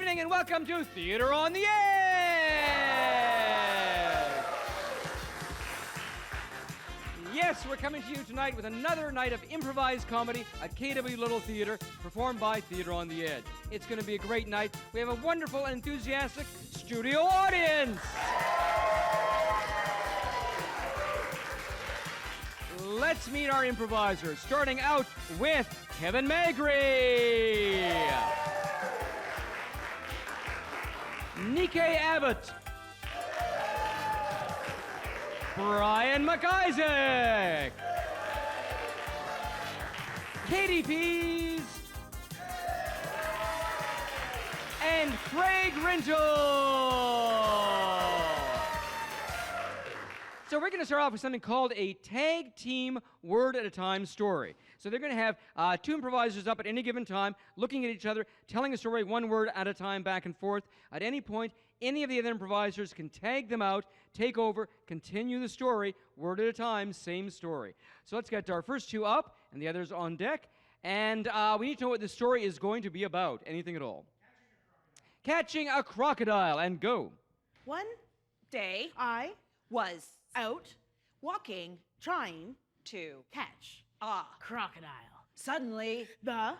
evening and welcome to Theater on the Edge! Yes, we're coming to you tonight with another night of improvised comedy at KW Little Theater, performed by Theater on the Edge. It's going to be a great night. We have a wonderful and enthusiastic studio audience! Let's meet our improvisers, starting out with Kevin Magri, Nikkei Abbott, Brian McIsaac, Katie Pease, and Craig Rinchel. So we're going to start off with something called a tag team word at a time story. So they're going to have two improvisers up at any given time, looking at each other, telling a story one word at a time, back and forth. At any point, any of the other improvisers can tag them out, take over, continue the story, word at a time, same story. So let's get our first two up, and the others on deck. And we need to know what the story is going to be about, anything at all. Catching a crocodile, and go. One day I was out walking trying to catch crocodile. crocodile. Suddenly, The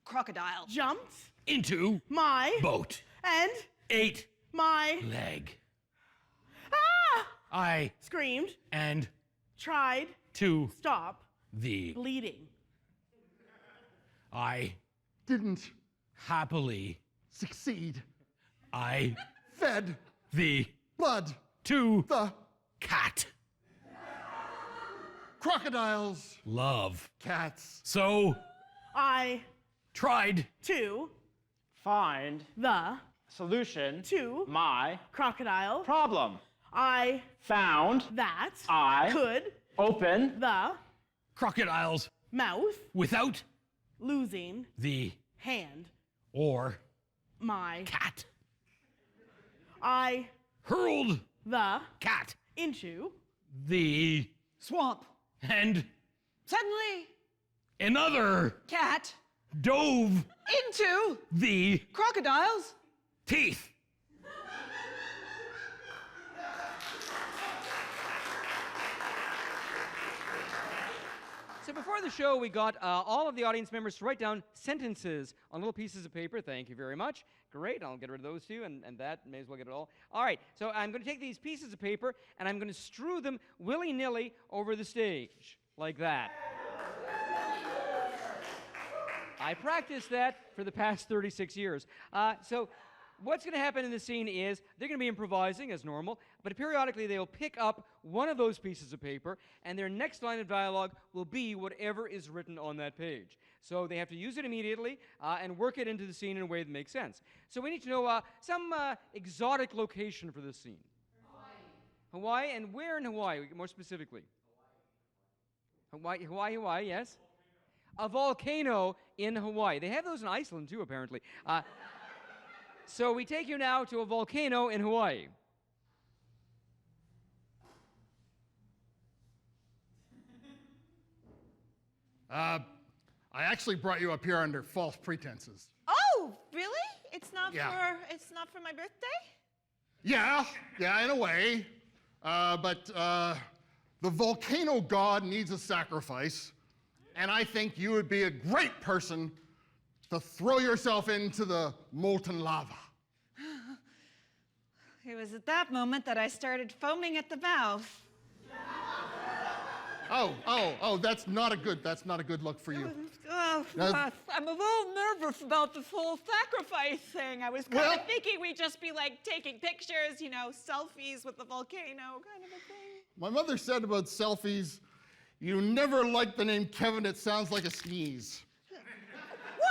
crocodile jumped Into my boat. and Ate my leg. ah I screamed, and tried to stop the bleeding. I Didn't happily succeed. I Fed the blood. to The cat crocodiles. love. Cats. So I tried to Find the solution to my crocodile. problem. I Found that I could open the crocodiles mouth without losing the hand or my cat. I Hurled the cat into the swamp. and Suddenly, another cat dove into the crocodile's teeth. So before the show, we got all of the audience members to write down sentences on little pieces of paper. Thank you very much. Great, I'll get rid of those two, and that, may as well get it all. All right, so I'm going to take these pieces of paper, and I'm going to strew them willy-nilly over the stage, like that. I practiced that for the past 36 years. So what's going to happen in the scene is they're going to be improvising as normal, but periodically they'll pick up one of those pieces of paper, and their next line of dialogue will be whatever is written on that page. So they have to use it immediately and work it into the scene in a way that makes sense. So we need to know some exotic location for this scene. Hawaii, and where in Hawaii, more specifically? Hawaii, yes? A volcano in Hawaii. They have those in Iceland too, apparently. So we take you now to a volcano in Hawaii. I actually brought you up here under false pretenses. Oh, really? It's not for my birthday? Yeah, in a way. But the volcano god needs a sacrifice, and I think you would be a great person to throw yourself into the molten lava. It was at that moment that I started foaming at the mouth. Oh, that's not a good look for you. Oh, Now- I'm a little nervous about this whole sacrifice thing. I was kind of thinking we'd just be like taking pictures, selfies with the volcano kind of a thing. My mother said about selfies, you never liked the name Kevin, it sounds like a sneeze.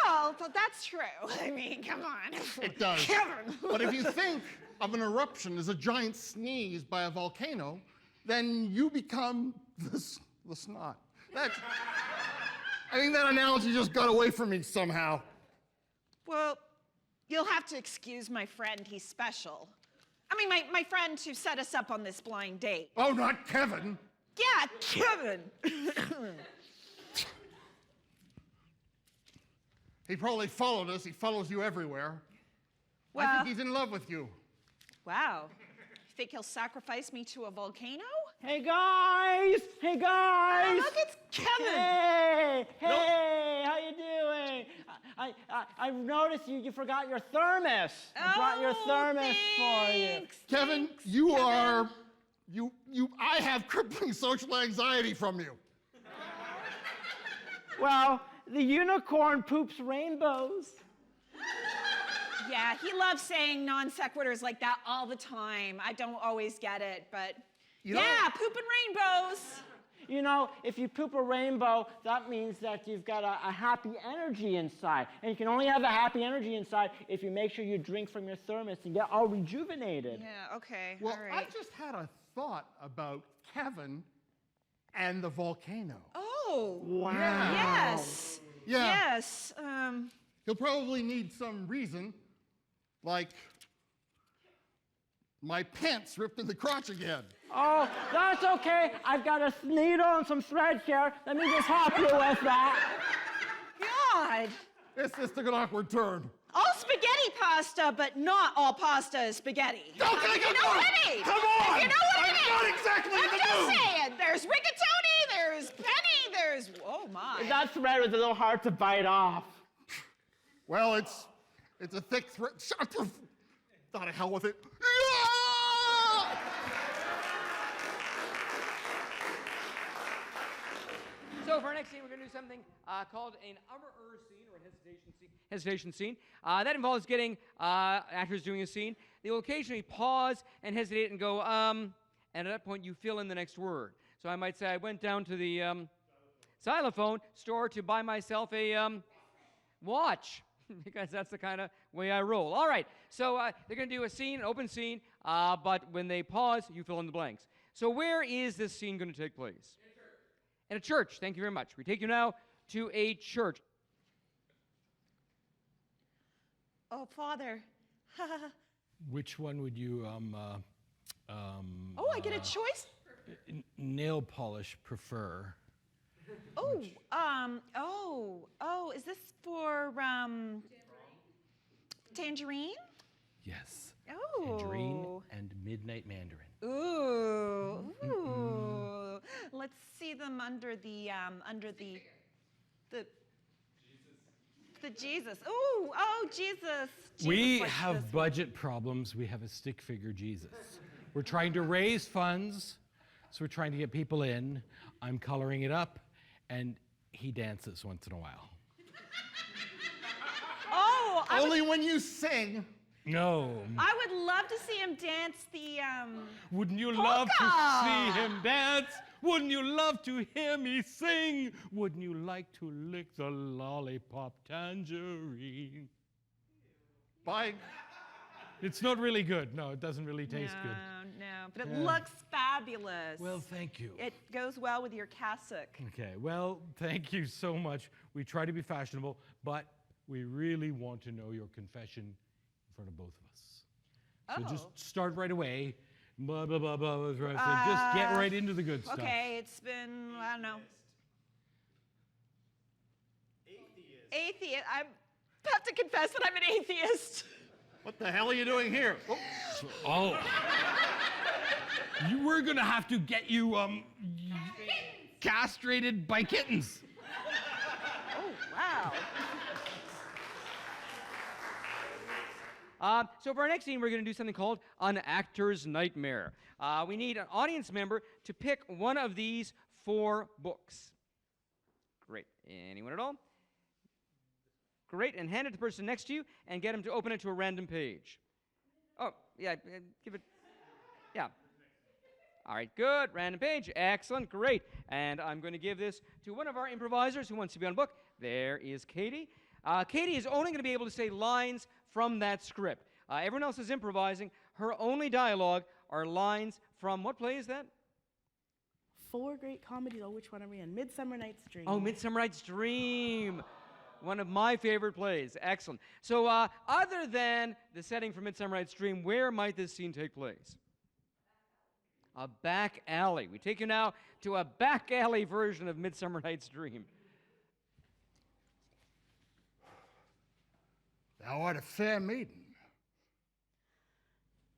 Well, that's true. I mean, come on. It does. Kevin. But if you think of an eruption as a giant sneeze by a volcano, then you become the snot. I think that analogy just got away from me somehow. Well, you'll have to excuse my friend. He's special. I mean, my friend who set us up on this blind date. Oh, not Kevin. Yeah, Kevin. He probably followed us. He follows you everywhere. I Well, think he's in love with you. wow. You think he'll sacrifice me to a volcano? Hey guys! Hey guys! Oh, look, it's Kevin. Hey, how you doing? I've noticed you forgot your thermos. I brought your thermos for you. Thanks. Kevin, thanks, you Kevin. are, I have crippling social anxiety from you. Well, the unicorn poops rainbows. Yeah, he loves saying non sequiturs like that all the time. I don't always get it, but You know- yeah, pooping rainbows. You know, if you poop a rainbow, that means that you've got a happy energy inside. And you can only have a happy energy inside if you make sure you drink from your thermos and get all rejuvenated. Yeah, okay, Well, all I right. just had a thought about Kevin and the volcano. Oh, Wow. yes. Yeah. Yes. He'll probably need some reason, like my pants ripped in the crotch again. Oh, that's okay. I've got a needle and some thread here. Let me just help you with that. God. This took an awkward turn. All spaghetti pasta, but not all pasta is spaghetti. Okay, You come know on. what I mean? Come on. You know what I I'm mean? not exactly I'm in the just mood. saying. There's rigatoni, there's penny, there's, oh my. That thread was a little hard to bite off. Well, it's a thick thread. Shut the. To hell with it. So for our next scene, we're going to do something called an scene or a hesitation scene. That involves getting actors doing a scene. They will occasionally pause and hesitate and go, and at that point you fill in the next word. So I might say, I went down to the xylophone store to buy myself a watch, because that's the kind of way I roll. All right, so they're going to do a scene, an open scene, but when they pause, you fill in the blanks. So where is this scene going to take place? In a church. Thank you very much. We take you now to a church. Oh, Father. Which one would you Oh, I get a choice? nail polish prefer? Is this for, Tangerine? Yes. Oh. Tangerine and Midnight Mandarin. Ooh. Let's see them under the Jesus. Ooh, oh, Jesus. We likes have this one. budget problems. We have a stick figure Jesus. We're trying to raise funds, so we're trying to get people in. I'm coloring it up, and he dances once in a while. Oh, Only when you sing. No. I would love to see him dance the, Wouldn't you love to polka. see him dance? Wouldn't you love to hear me sing? Wouldn't you like to lick the lollipop tangerine? By It's not really good. No, it doesn't really taste good. No, but it looks fabulous. Well, thank you. It goes well with your cassock. Okay, well, thank you so much. We try to be fashionable, but we really want to know your confession in front of both of us. So just start right away. Blah, blah, blah, blah, blah, blah. So just get right into the good stuff. Okay, it's been, I don't know. Atheist. I have to confess that I'm an atheist. what the hell are you doing here? Oh, Oh. We're going to have to get you castrated by kittens. Oh, wow. So for our next scene, we're going to do something called an actor's nightmare. We need an audience member to pick one of these 4 books. Great. Anyone at all? Great. And hand it to the person next to you and get them to open it to a random page. Oh, yeah, give it. Yeah. All right, good. Random page. Excellent. Great. And I'm going to give this to one of our improvisers who wants to be on book. There is Katie. Katie is only going to be able to say lines from that script. Everyone else is improvising. Her only dialogue are lines from, what play is that? 4 great comedies. Oh, which one are we in? Midsummer Night's Dream. Oh, Midsummer Night's Dream. One of my favorite plays. Excellent. So other than the setting for Midsummer Night's Dream, where might this scene take place? A back alley. We take you now to a back alley version of Midsummer Night's Dream. thou art a fair maiden,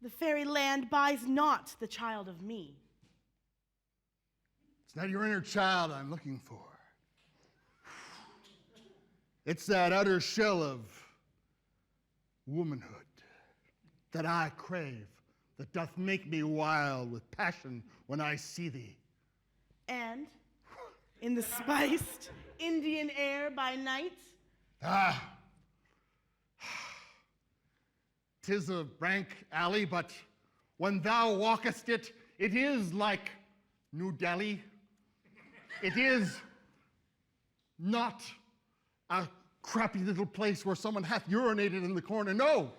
The fairy land buys not the child of me. It's not your inner child I'm looking for. It's that outer shell of womanhood that I crave, that doth make me wild with passion when I see thee. And in the spiced Indian air by night, Ah, 'tis a rank alley, but when thou walkest it, it is like New Delhi. It is not a crappy little place where someone hath urinated in the corner. No,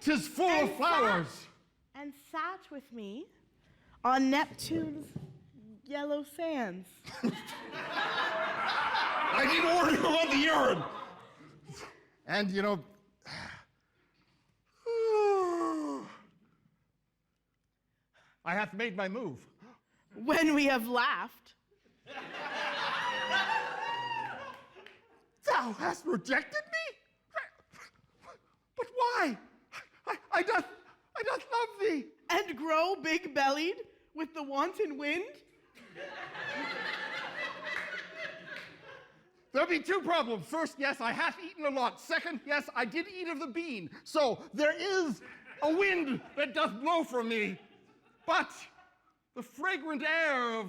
'tis full of flowers. and sat with me on Neptune's yellow sands. I need order about the urine. And you know, I have made my move. When we have laughed, Thou hast rejected me? But why? I doth love thee. and grow big-bellied with the wanton wind, There'll be two problems. First, yes, I have eaten a lot. Second, yes, I did eat of the bean. So there is a wind that doth blow from me. But the fragrant air of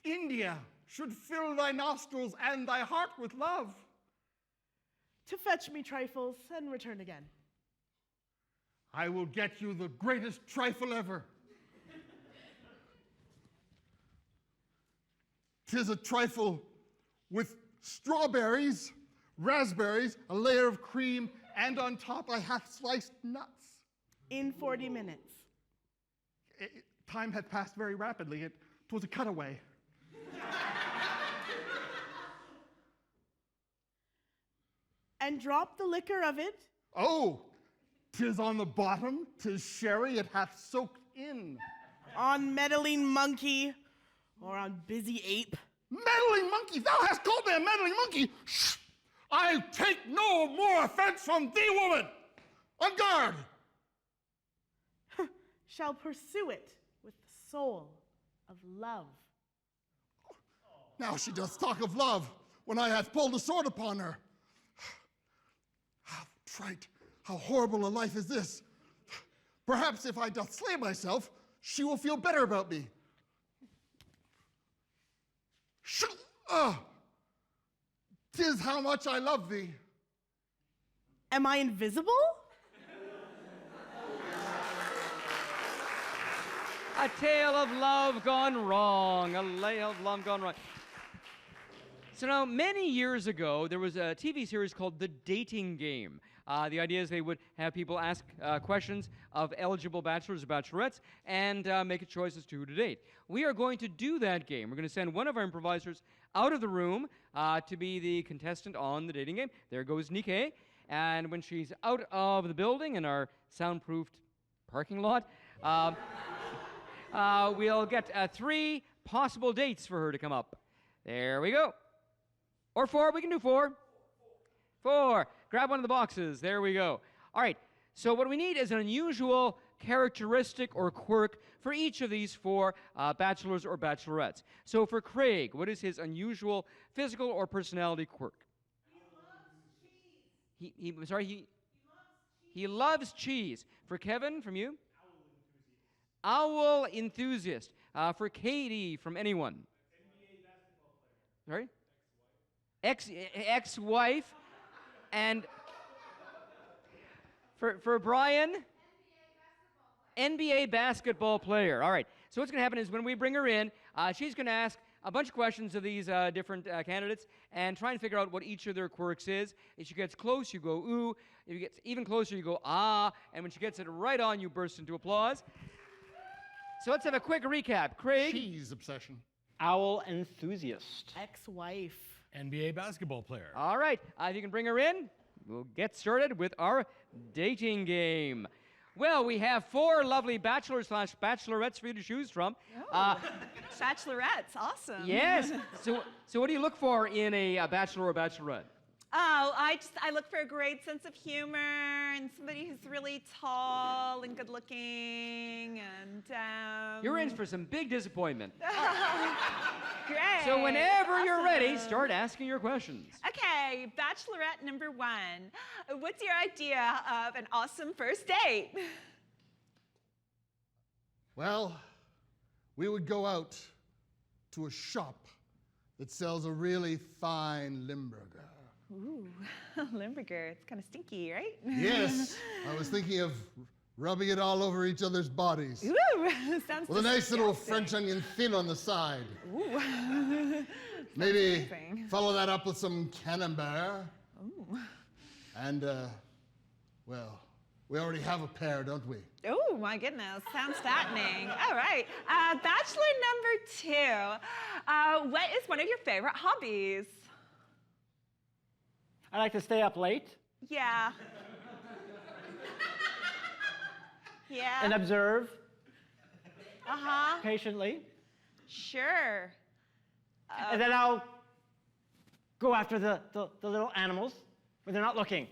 India should fill thy nostrils and thy heart with love. to fetch me trifles and return again. I will get you the greatest trifle ever. 'Tis a trifle with strawberries, raspberries, a layer of cream, and on top I have sliced nuts. In 40 minutes. Time had passed very rapidly. It was a cutaway. And drop the liquor of it, Oh, 'tis on the bottom, 'tis sherry, it hath soaked in. on meddling monkey or on busy ape. Meddling monkey, thou hast called me a meddling monkey. Shh! I take no more offense from thee, woman. On guard. Shall pursue it with the soul of love. Now she doth talk of love when I have pulled a sword upon her. How trite, how horrible a life is this. Perhaps if I doth slay myself, she will feel better about me. Ah, 'tis how much I love thee. Am I invisible? A tale of love gone wrong. A tale of love gone wrong. So now, many years ago, there was a TV series called The Dating Game. The idea is they would have people ask questions of eligible bachelors or bachelorettes and make a choice as to who to date. We are going to do that game. We're going to send one of our improvisers out of the room to be the contestant on the dating game. There goes Nike. And when she's out of the building in our soundproofed parking lot, we'll get 3 possible dates for her to come up. There we go. Or 4. We can do 4. 4. Grab one of the boxes. There we go. All right. So what we need is an unusual characteristic or quirk for each of these 4 bachelors or bachelorettes. So for Craig, what is his unusual physical or personality quirk? He loves cheese. He loves cheese. For Kevin, from you? Owl enthusiast. For Katie, from anyone? NBA basketball player. Sorry? Ex-wife. And for Brian? NBA basketball player. All right. So what's going to happen is when we bring her in, she's going to ask a bunch of questions of these different candidates and try and figure out what each of their quirks is. If she gets close, you go, ooh. If you get even closer, you go, ah. And when she gets it right on, you burst into applause. So let's have a quick recap. Craig? Cheese obsession. Owl enthusiast. Ex-wife. NBA basketball player. All right. If you can bring her in, we'll get started with our dating game. Well, we have 4 lovely bachelors/bachelorettes for you to choose from. Bachelorettes, awesome. Yes. So what do you look for in a bachelor or bachelorette? Oh, I look for a great sense of humor, and somebody who's really tall and good looking and You're in for some big disappointment. great. So whenever you're ready, Awesome. start asking your questions. Okay, Bachelorette number 1. What's your idea of an awesome first date? Well, we would go out to a shop that sells a really fine Limburger. Ooh, Limburger. It's kind of stinky, right? Yes, I was thinking of rubbing it all over each other's bodies. Ooh, sounds With a nice little disgusting. French onion thin on the side. Ooh. Maybe amazing. follow that up with some camembert. Ooh. And, well, we already have a pair, don't we? Oh, my goodness. Sounds fattening. All right. Bachelor number 2. What is one of your favorite hobbies? I like to stay up late Yeah. Yeah. and observe Uh-huh. patiently. Sure. And then I'll go after the little animals when they're not looking.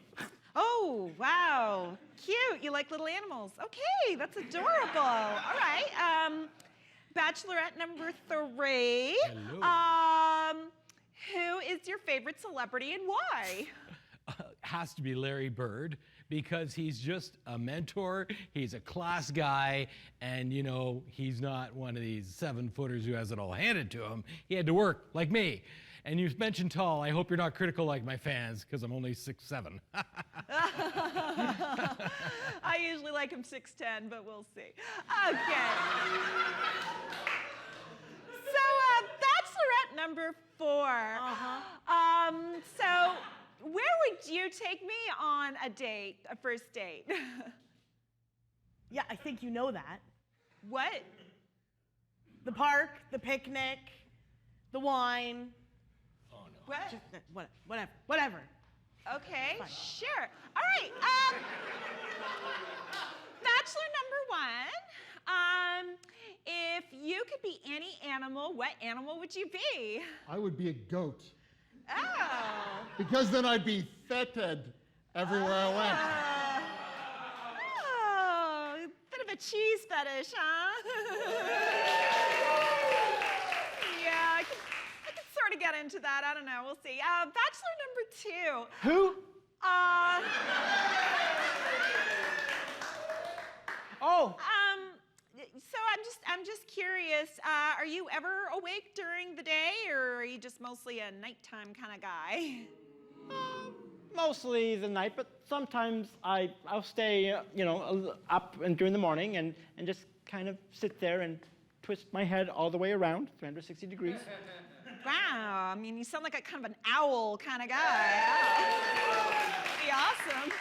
Oh, wow. Cute. You like little animals. Okay, that's adorable. All right. Bachelorette number 3. Hello. Who is your favorite celebrity and why? Has to be Larry Bird because he's just a mentor. He's a class guy, and you know he's not one of these 7-footers who has it all handed to him. He had to work like me. And you mentioned tall. I hope you're not critical like my fans because I'm only 6'7". I usually like him 6'10", but we'll see. Okay. So, Bachelorette number 4. So, where would you take me on a first date? Yeah, I think you know that. What? The park, the picnic, the wine. What? Whatever. Okay, sure. All right. Bachelor number 1. If you could be any animal, what animal would you be? I would be a goat. Oh. Because then I'd be feted everywhere I went. Oh, bit of a cheese fetish, huh? Yeah, I could sort of get into that. I don't know. We'll see. Bachelor number 2. Who? Oh, So I'm just curious. Are you ever awake during the day, or are you just mostly a nighttime kind of guy? mostly the night, but sometimes I'll stay, up and during the morning and just kind of sit there and twist my head all the way around, 360 degrees. Wow. I mean, you sound like a kind of an owl kind of guy. Pretty awesome.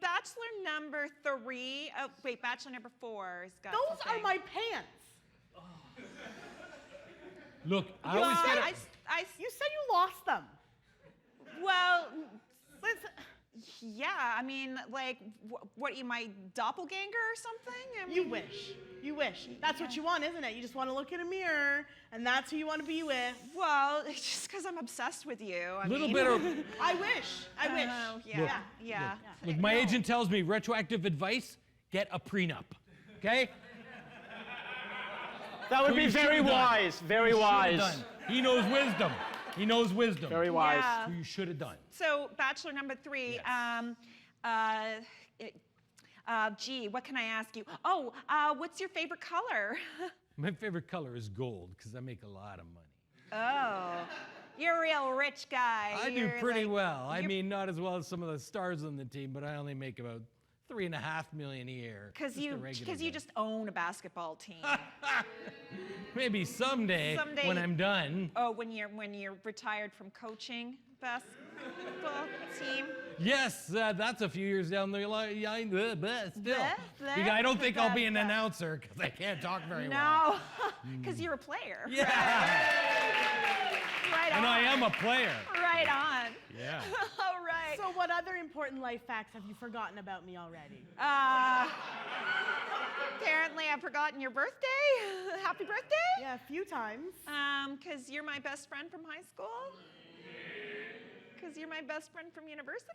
Bachelor number 3. Oh, wait, bachelor number 4 has got Those something. are my pants. Look, I Well, always get it. You said you lost them. Well, Listen, yeah. I mean, like, what? You my doppelganger or something? I mean, you wish. You wish. That's what you want, isn't it? You just want to look in a mirror, and that's who you want to be with. Well, it's just because I'm obsessed with you. I Little mean, bit of I wish. I wish. Oh, yeah, yeah. look. My agent tells me retroactive advice: get a prenup. Okay? That would Who be you very should've done. wise, very Should've wise. done. He knows wisdom. He knows wisdom. Very wise. Yeah. Who you should have done. So, bachelor number 3. Gee, what can I ask you? Oh, what's your favorite color? My favorite color is gold because I make a lot of money. Oh, you're a real rich guy. I do You're pretty like- well. I you're- mean, not as well as some of the stars on the team, but I only make about $3.5 million a year. Because Just a you, regular guy. just own a basketball team. Maybe someday, Someday- when I'm done. Oh, when you're retired from coaching basketball team. Yes, that's a few years down the line, but still. Bleh, I don't think I'll be an bleh. announcer because I can't talk very well. No, because you're a player. Yeah, Right on. and I am a player. Right on. Yeah. All right. So what other important life facts have you forgotten about me already? Apparently I've forgotten your birthday. Happy birthday. Yeah, a few times. Because you're my best friend from high school. Because you're my best friend from university.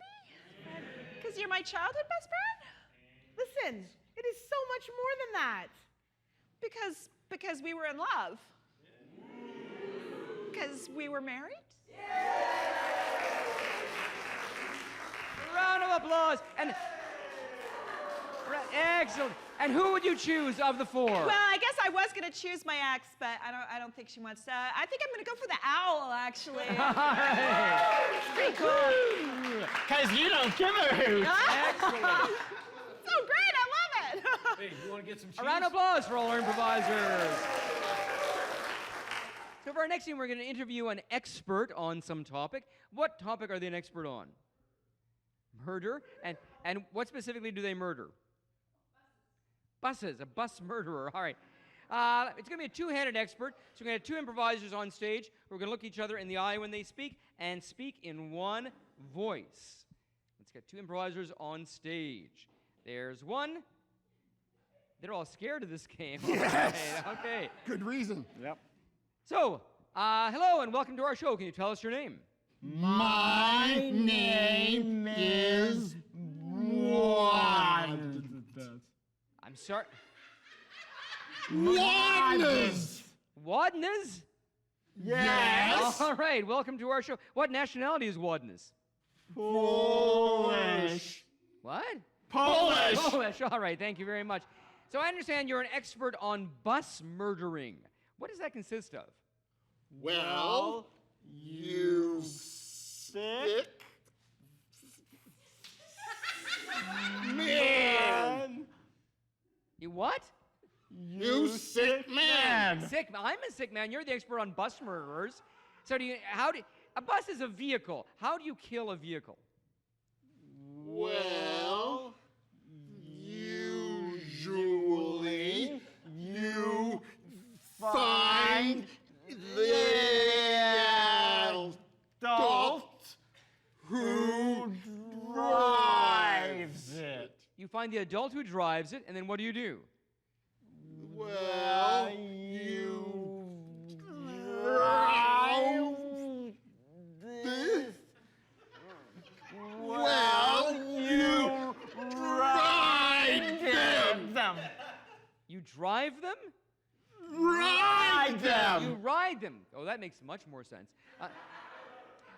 Because you're my childhood best friend? Listen, it is so much more than that. Because we were in love. Because we were married? Round of applause. And excellent. And who would you choose of the four? Well, I guess I was going to choose my ex, but I don't think she wants to. I think I'm going to go for the owl, actually. All right. Pretty cool. Because you don't give a hoot. Excellent. So great, I love it. Hey, you want to get some cheese? A round of applause for all our improvisers. So for our next team, we're going to interview an expert on some topic. What topic are they an expert on? Murder. And what specifically do they murder? Buses. A bus murderer. All right. It's going to be a two-handed expert. So we're going to have two improvisers on stage. We're going to look each other in the eye when they speak and speak in one voice. Let's get two improvisers on stage. There's one. They're all scared of this game. Yes. Okay. Good reason. Yep. So, hello and welcome to our show. Can you tell us your name? My name is Juan. I'm sorry. Wadness! Wadness? Yes. All right, welcome to our show. What nationality is Wadness? Polish. What? Polish. Polish. All right, thank you very much. So I understand you're an expert on bus murdering. What does that consist of? Well, you sick man! You what? You sick man! Sick. I'm a sick man. You're the expert on bus murderers. So a bus is a vehicle. How do you kill a vehicle? Well, usually you find the adult who drives it. You find the adult who drives it, and then what do you do? Well, you drive this. Well, you ride them. You drive them? Ride them. You ride them. Oh, that makes much more sense.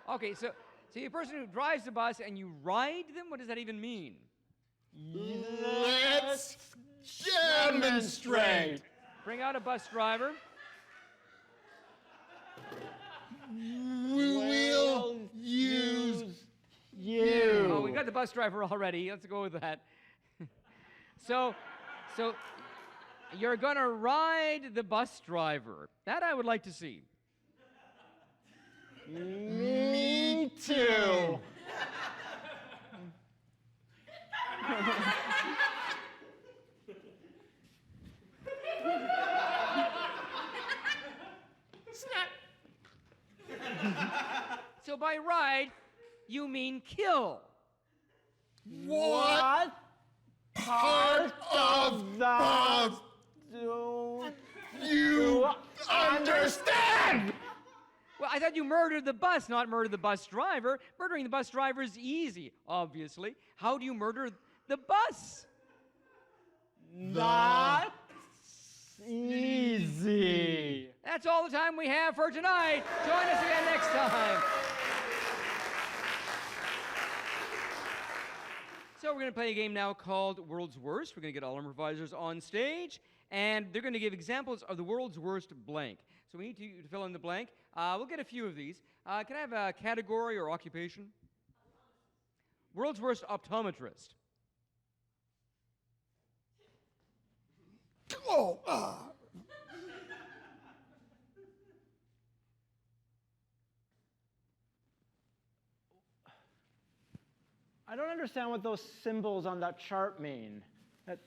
Okay, so you're a person who drives the bus and you ride them? What does that even mean? Let's demonstrate. Bring out a bus driver. We'll use you. Oh, we got the bus driver already. Let's go with that. So you're gonna ride the bus driver. That I would like to see. Me too. So by ride, you mean kill. What part of the bus Do you understand? Well, I thought you murdered the bus, not murdered the bus driver. Murdering the bus driver is easy, obviously. How do you murder the bus? That's easy. That's all the time we have for tonight. Join us again next time. So we're going to play a game now called World's Worst. We're going to get all our improvisers on stage, and they're going to give examples of the world's worst blank. So we need you to fill in the blank. We'll get a few of these. Can I have a category or occupation? World's worst optometrist. Oh, I don't understand what those symbols on that chart mean. Okay.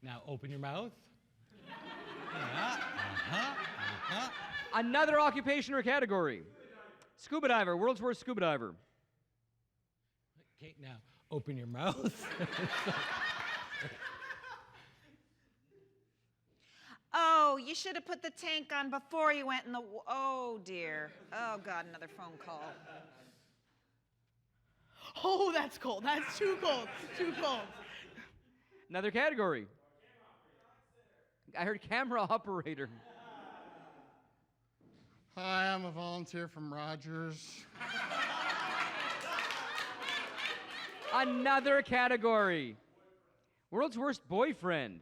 Now open your mouth. Another occupation or category. Scuba diver. World's worst scuba diver. Okay, now open your mouth. Oh, you should have put the tank on before you went in the. Oh dear. Oh God, another phone call. Oh, that's cold. That's too cold. Too cold. Another category. I heard camera operator. Hi, I'm a volunteer from Rogers. Another category. World's worst boyfriend.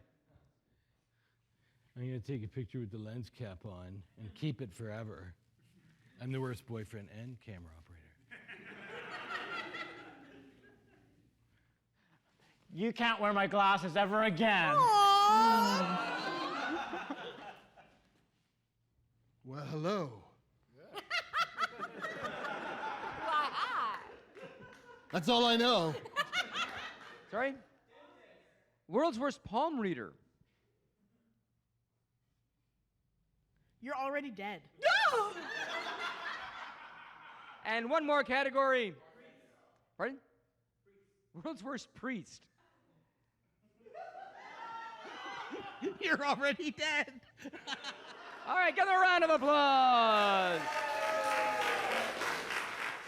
I'm going to take a picture with the lens cap on and keep it forever. I'm the worst boyfriend and camera operator. You can't wear my glasses ever again. Well, hello. That's all I know. Sorry? World's worst palm reader. You're already dead. And one more category. Pardon? World's worst priest. You're already dead. All right, give them a round of applause.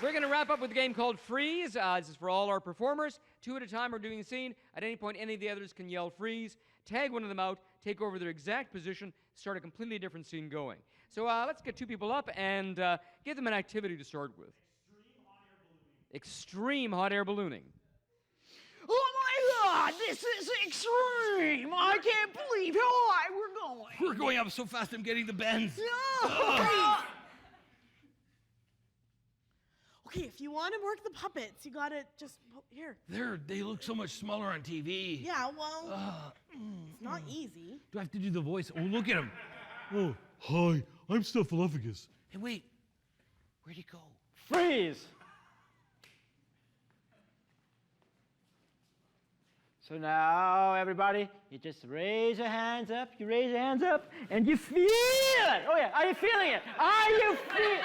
We're going to wrap up with a game called Freeze. This is for all our performers. 2 at a time, we're doing a scene. At any point, any of the others can yell freeze, tag one of them out, take over their exact position, start a completely different scene going. So let's get 2 people up and give them an activity to start with. Extreme hot air ballooning. Oh my God, this is extreme. I can't believe how high we're going. We're going up so fast I'm getting the bends. No. Okay, if you want to work the puppets, you gotta just here. They look so much smaller on TV. Yeah, well, it's not easy. Do I have to do the voice? Oh, look at him. Oh, hi, I'm Snuffleupagus. Hey, wait. Where'd he go? Freeze! So now, everybody, you just raise your hands up, and you feel it. Oh yeah, are you feeling it? Are you feeling?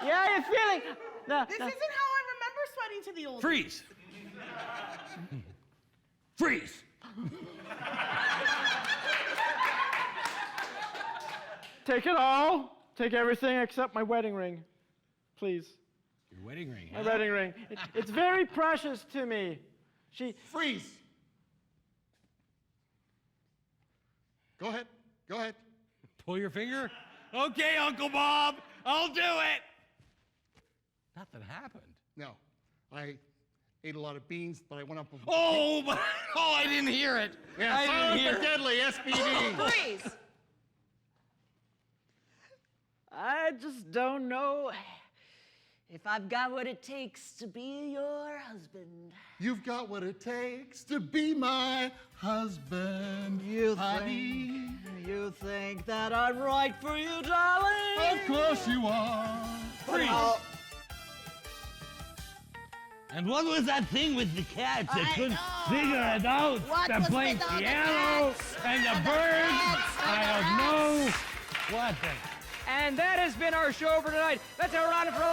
Yeah, you're feeling. No, This isn't how I remember sweating to the old. Freeze! Freeze! Take it all. Take everything except my wedding ring, please. Your wedding ring, My wedding ring. It's very precious to me. Freeze. Go ahead. Go ahead. Pull your finger? Okay, Uncle Bob, I'll do it. Nothing happened. No, I ate a lot of beans, but I went up. Oh, I didn't hear it. Yeah, I silent didn't hear but it. deadly, SBD. Freeze. I just don't know. If I've got what it takes to be your husband. You've got what it takes to be my husband, honey. You think that I'm right for you, darling? Of course you are. Freeze. And what was that thing with the cats that couldn't figure it out? The playing piano and the birds? I don't know. What the? And that has been our show for tonight. Let's have a round of applause